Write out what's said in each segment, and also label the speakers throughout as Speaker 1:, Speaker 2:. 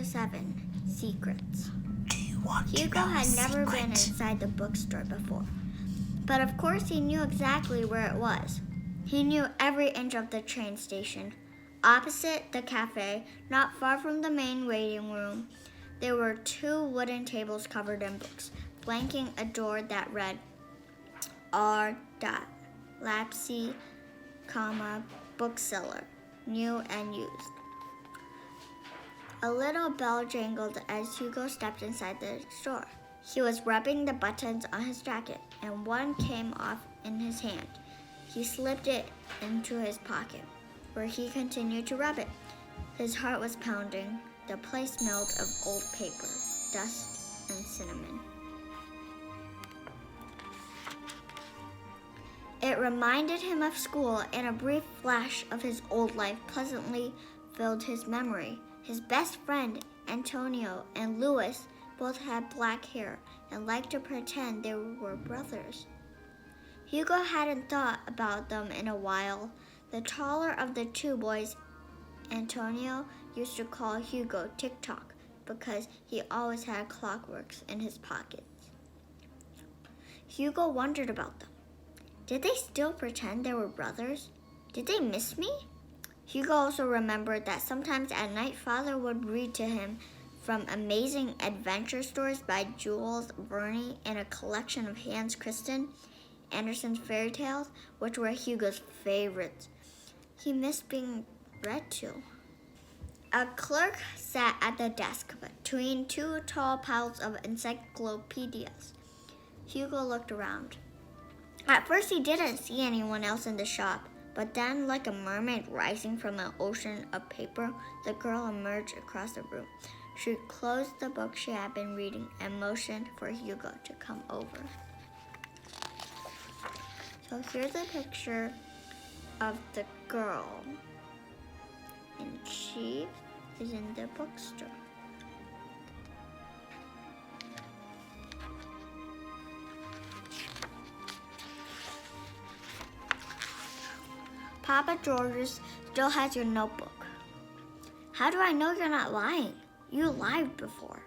Speaker 1: 7. Secrets.
Speaker 2: Do you want
Speaker 1: Hugo
Speaker 2: to know
Speaker 1: had
Speaker 2: a
Speaker 1: never
Speaker 2: secret?
Speaker 1: been inside the bookstore before, but of course he knew exactly where it was. He knew every inch of the train station. Opposite the cafe, not far from the main waiting room, there were 2 wooden tables covered in books, flanking a door that read R. Lapsy, bookseller, new and used. A little bell jangled as Hugo stepped inside the store. He was rubbing the buttons on his jacket, and one came off in his hand. He slipped it into his pocket, where he continued to rub it. His heart was pounding. The place smelled of old paper, dust, and cinnamon. It reminded him of school, and a brief flash of his old life pleasantly filled his memory. His best friend, Antonio, and Louis both had black hair and liked to pretend they were brothers. Hugo hadn't thought about them in a while. The taller of the 2 boys, Antonio, used to call Hugo TikTok because he always had clockworks in his pockets. Hugo wondered about them. Did they still pretend they were brothers? Did they miss me? Hugo also remembered that sometimes at night Father would read to him from amazing adventure stories by Jules Verne and a collection of Hans Christian Andersen's fairy tales, which were Hugo's favorites. He missed being read to. A clerk sat at the desk between 2 tall piles of encyclopedias. Hugo looked around. At first he didn't see anyone else in the shop, but then, like a mermaid rising from an ocean of paper, the girl emerged across the room. She closed the book she had been reading and motioned for Hugo to come over. So here's a picture of the girl, and she is in the bookstore. Papa George's still has your notebook. How do I know you're not lying? You lied before.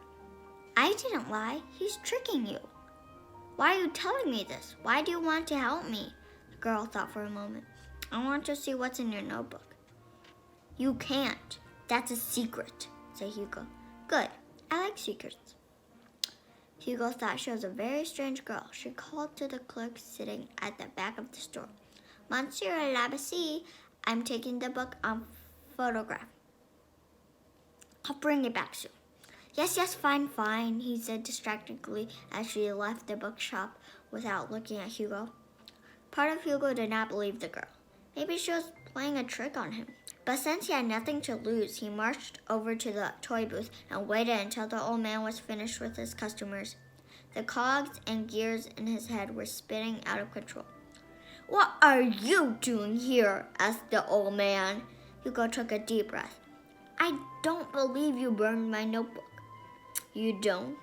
Speaker 1: I didn't lie. He's tricking you. Why are you telling me this? Why do you want to help me? The girl thought for a moment. I want to see what's in your notebook. You can't. That's a secret, said Hugo. Good. I like secrets. Hugo thought she was a very strange girl. She called to the clerk sitting at the back of the store. Monsieur Labassie, I'm taking the book on photograph. I'll bring it back soon. Yes, fine, he said distractedly as she left the bookshop without looking at Hugo. Part of Hugo did not believe the girl. Maybe she was playing a trick on him. But since he had nothing to lose, he marched over to the toy booth and waited until the old man was finished with his customers. The cogs and gears in his head were spinning out of control. What are you doing here? Asked the old man. Hugo took a deep breath. I don't believe you burned my notebook. You don't?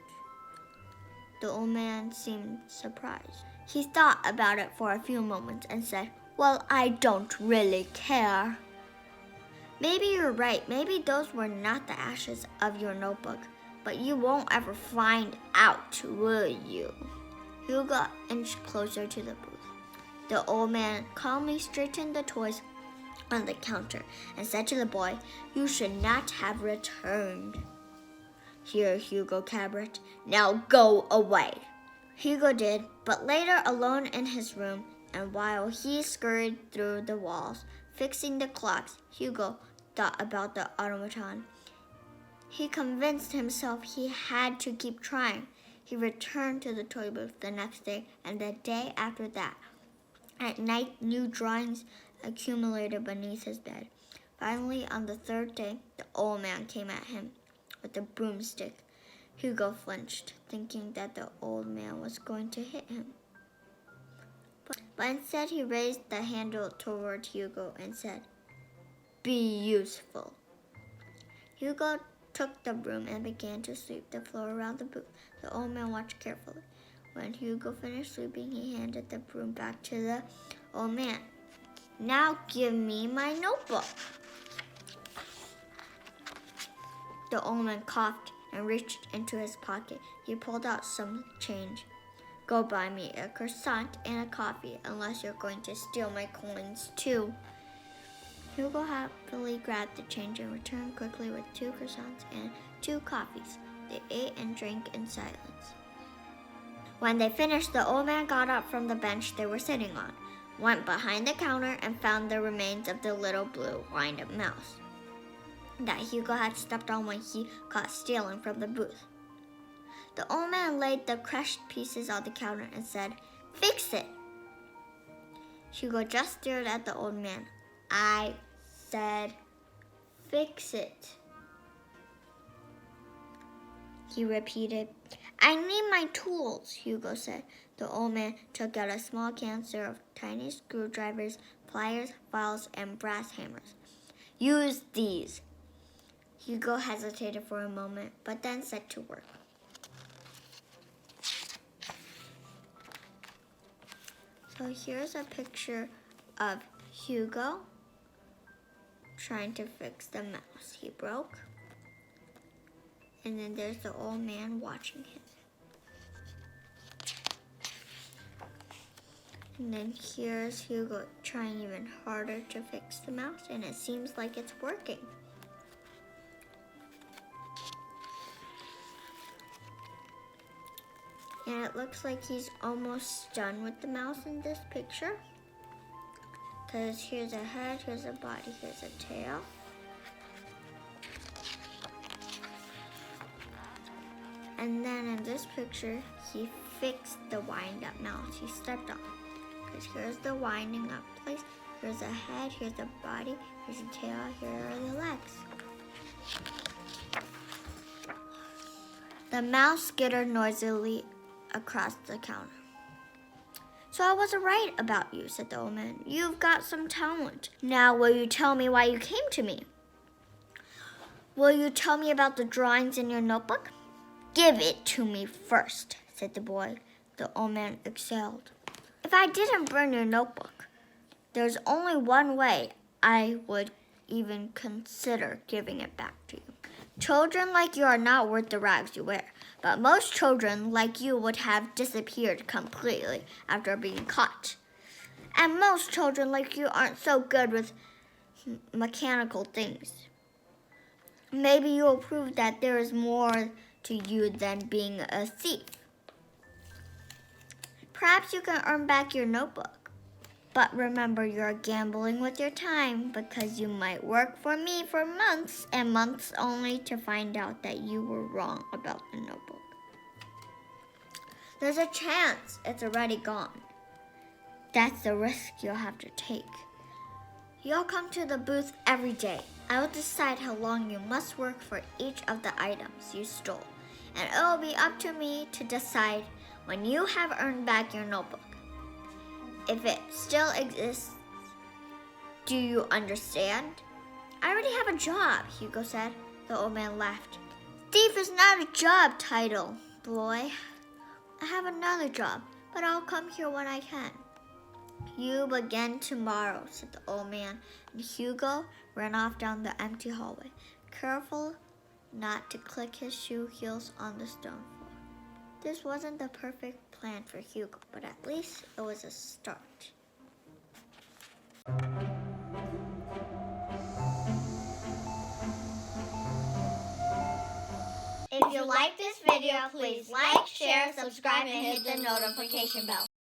Speaker 1: The old man seemed surprised. He thought about it for a few moments and said, Well, I don't really care. Maybe you're right. Maybe those were not the ashes of your notebook. But you won't ever find out, will you? Hugo inched closer to the booth. The old man calmly straightened the toys on the counter and said to the boy, You should not have returned. Here, Hugo Cabret, now go away. Hugo did, but later alone in his room, and while he scurried through the walls, fixing the clocks, Hugo thought about the automaton. He convinced himself he had to keep trying. He returned to the toy booth the next day and the day after that. At night, new drawings accumulated beneath his bed. Finally, on the 3rd day, the old man came at him with a broomstick. Hugo flinched, thinking that the old man was going to hit him. But instead, he raised the handle toward Hugo and said, Be useful. Hugo took the broom and began to sweep the floor around the booth. The old man watched carefully. When Hugo finished sweeping, he handed the broom back to the old man. Now give me my notebook. The old man coughed and reached into his pocket. He pulled out some change. Go buy me a croissant and a coffee, unless you're going to steal my coins too. Hugo happily grabbed the change and returned quickly with 2 croissants and 2 coffees. They ate and drank in silence. When they finished, the old man got up from the bench they were sitting on, went behind the counter, and found the remains of the little blue wind-up mouse that Hugo had stepped on when he caught stealing from the booth. The old man laid the crushed pieces on the counter and said, "Fix it." Hugo just stared at the old man. "I said, fix it," he repeated. "I need my tools," Hugo said. The old man took out a small canister of tiny screwdrivers, pliers, files, and brass hammers. "Use these." Hugo hesitated for a moment, but then set to work. So here's a picture of Hugo trying to fix the mouse he broke. And then there's the old man watching him. And then here's Hugo trying even harder to fix the mouse, and it seems like it's working. And it looks like he's almost done with the mouse in this picture. Because here's a head, here's a body, here's a tail. And then in this picture, he fixed the wind-up mouse he stepped on. Because here's the winding up place, here's a head, here's a body, here's a tail, here are the legs. The mouse skittered noisily across the counter. "So I was right about you," said the old man. "You've got some talent. Now will you tell me why you came to me? Will you tell me about the drawings in your notebook?" "Give it to me first," said the boy. The old man exhaled. "If I didn't burn your notebook, there's only one way I would even consider giving it back to you. Children like you are not worth the rags you wear, but most children like you would have disappeared completely after being caught. And most children like you aren't so good with mechanical things. Maybe you will prove that there is more to you than being a thief. Perhaps you can earn back your notebook. But remember, you're gambling with your time, because you might work for me for months and months only to find out that you were wrong about the notebook. There's a chance it's already gone. That's the risk you'll have to take. You'll come to the booth every day. I will decide how long you must work for each of the items you stole, and it will be up to me to decide when you have earned back your notebook. If it still exists, do you understand?" "I already have a job," Hugo said. The old man laughed. "Thief is not a job title, boy. I have another job, but I'll come here when I can." "You begin tomorrow," said the old man, and Hugo ran off down the empty hallway, careful not to click his shoe heels on the stone floor. This wasn't the perfect plan for Hugo, but at least it was a start. If you like this video, please like, share, subscribe, and hit the notification bell.